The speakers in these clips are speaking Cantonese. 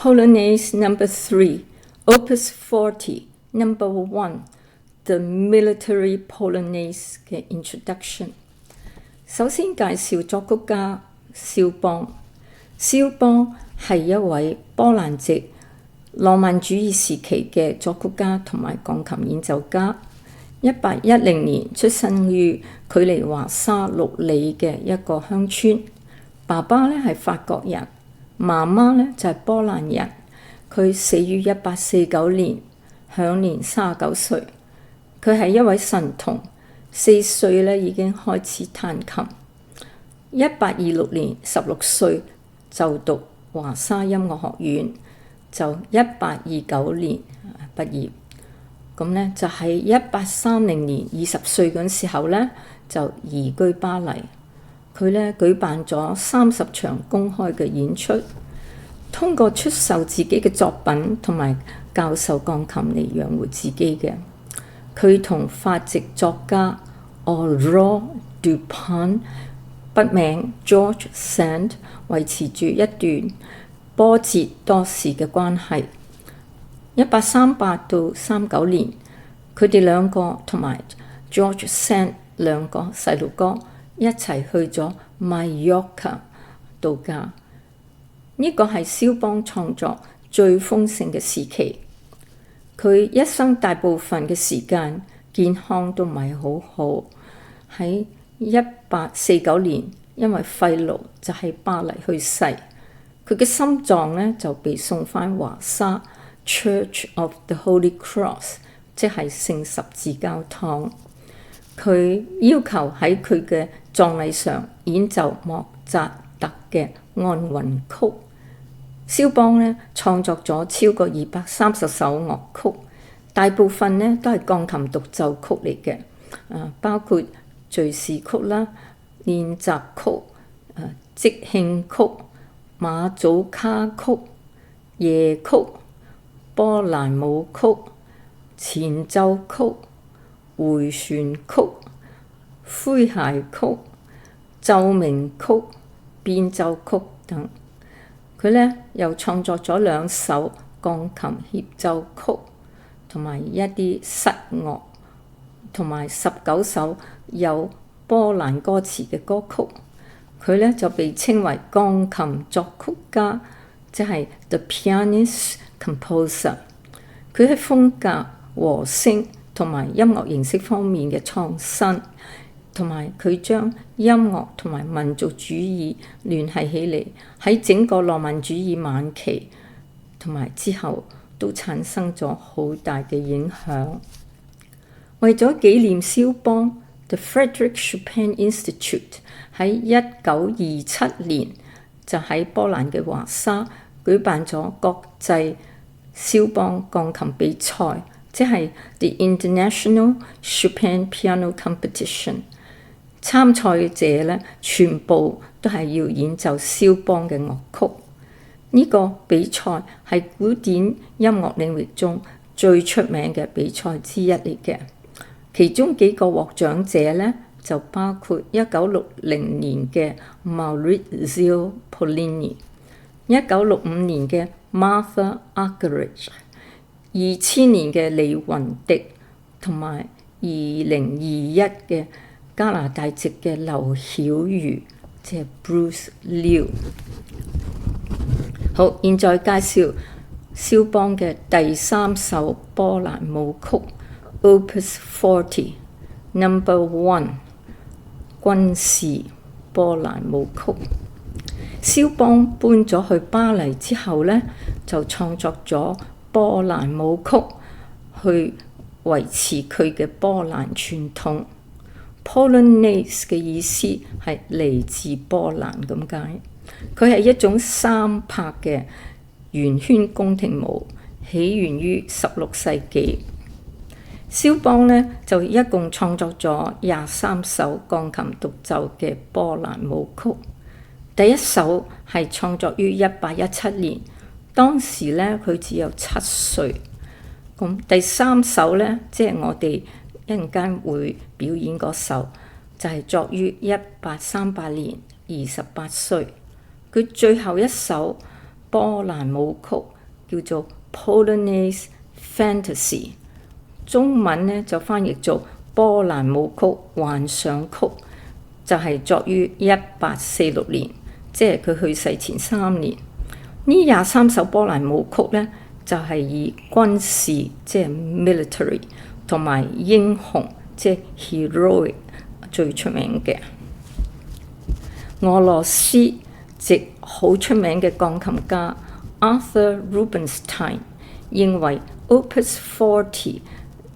Polonaise number 3, Opus 40, number 1, The Military Polonaise 嘅 introduction。首先介紹作曲家肖邦。肖邦係一位波蘭籍浪漫主義時期嘅作曲家同埋鋼琴演奏家。1810年出生於距離華沙6里嘅一個鄉村。爸爸咧係法國人，媽媽咧就係波蘭人。佢死於1849年，享年39歲。佢係一位神童，4歲咧已經開始彈琴。1826年16歲就讀華沙音樂學院，就1829年畢業。咁咧就喺1830年20歲嗰時候咧就移居巴黎。佢咧舉辦咗30場公開嘅演出，通過出售自己嘅作品同埋教授鋼琴嚟養活自己嘅。佢同法籍作家 Aurore Dupin 筆名 George Sand 維持住一段波折多時嘅關係。1838到39年，佢哋兩個同埋 George Sand 兩個細路哥一齊去咗 Mallorca 度假。呢個係肖邦創作最豐盛嘅時期。佢一生大部分嘅時間健康都唔係好好。喺1849年因為肺癆就喺巴黎去世。佢嘅心臟咧就被送返華沙 Church of the Holy Cross， 即係聖十字教堂。佢要求喺佢嘅葬禮上演奏莫扎特嘅安魂曲。肖邦咧創作咗超過230首樂曲，大部分咧都係鋼琴獨奏曲嚟嘅，包括敘事曲啦、練習曲、即興曲、馬祖卡曲、夜曲、波蘭舞曲、前奏曲、迴旋曲、詼諧曲、奏鳴曲、變奏曲等。佢咧又創作咗2首鋼琴協奏曲，同埋一啲室樂，同埋19首有波蘭歌詞嘅歌曲。佢咧就被稱為鋼琴作曲家，即係 The Pianist Composer。佢喺風格、和聲同埋音樂形式方面嘅創新，同埋佢將音樂同埋民族主義聯繫起嚟，喺整個浪漫主義晚期同埋之後都產生咗好大嘅影響。為咗紀念肖邦， The Frederick Chopin Institute 喺1927年就喺波蘭嘅華沙舉辦咗國際肖邦鋼琴比賽，即係 The International Chopin Piano Competition。參賽者咧全部都係要演奏肖邦嘅樂曲。呢個比賽係古典音樂領域中最出名嘅比賽之一嚟嘅。其中幾個獲獎者咧就包括1960年嘅 Maurizio Pollini、1965年嘅 Martha Argerich、2000年嘅李雲迪，同埋2021嘅加拿大籍嘅劉曉瑜，即係 Bruce Liu。好，現在介紹肖邦嘅第3首波蘭舞曲 Opus 40 Number 1， 軍事波蘭舞曲。肖邦搬咗去巴黎之後咧，就創作咗波蘭舞曲，去維持佢嘅波蘭傳統。Polonaise 嘅意思係嚟自波蘭咁解。佢係一種3拍嘅圓圈宮廷舞，起源於16世紀。肖邦咧就一共創作咗23首鋼琴獨奏嘅波蘭舞曲。第一首係創作於1817年，當時咧佢只有7歲。咁第3首咧，即係我哋一陣間會表演嗰首，就係作於1838年，28歲。佢最後一首波蘭舞曲，叫做 Polonaise Fantasy， 中文呢就翻譯做波蘭舞曲幻想曲，就係作於1846年，即係佢去世前3年。呢23首波蘭舞曲呢，就係以軍事即係 military 同埋英雄即係 heroic 最出名嘅。俄羅斯籍好出名嘅鋼琴家 Arthur Rubinstein 認為 Opus 40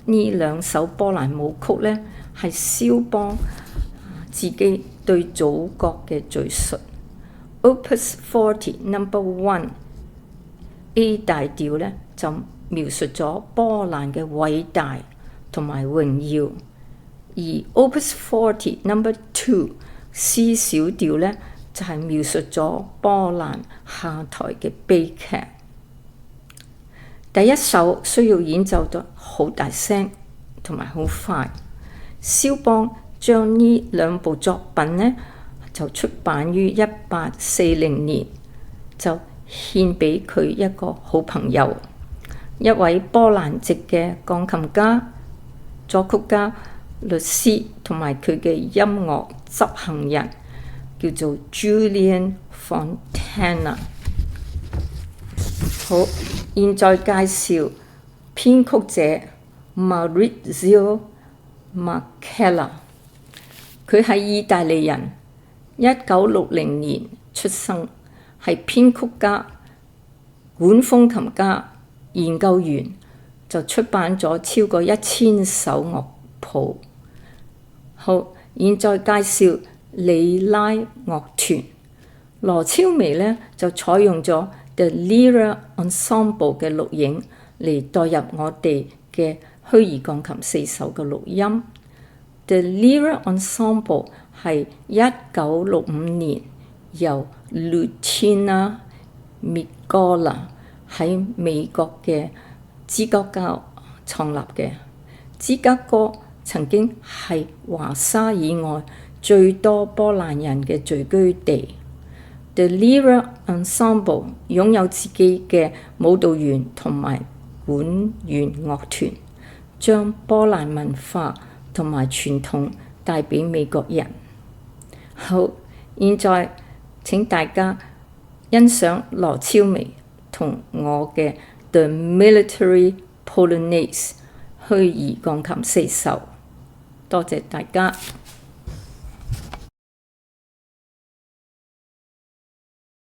呢2首波蘭舞曲呢，係肖邦自己對祖國嘅敘述。Opus 40 Number 1 A 大調呢，就描述咗波蘭嘅偉大同埋榮耀，而 Opus 40 Number 2 C 小調呢，就係描述咗波蘭下台嘅悲劇。第一首需要演奏得好大聲同埋好快。肖邦將呢2部作品呢，就出版於1840年，就獻俾佢一個好朋友，一位波蘭籍嘅鋼琴家、作曲家、律師同埋佢嘅音樂執行人，叫做 Julian Fontana。好，現在介紹編曲者 Maurizio Marchella， 佢係意大利人，1960年出生，係編曲家、管風琴家、研究員，就出版咗超過1000首樂譜。好，現在介紹里拉樂團。羅超微呢，就採用咗 The Lyra Ensemble 嘅錄影嚟代入我哋嘅虛擬鋼琴4首嘅錄音。The Lyra Ensemble 係1965年由 Luciana Mignola 喺美國嘅芝加哥創立嘅。芝加哥曾經係華沙以外最多波蘭人嘅聚居地。The Lyra Ensemble 擁有自己嘅舞蹈員同埋管弦樂團，將波蘭文化同埋傳統帶俾美國人。好，現在請大家欣賞羅超微同我嘅 The Military Polonaise 虛擬鋼琴4首。多謝大家。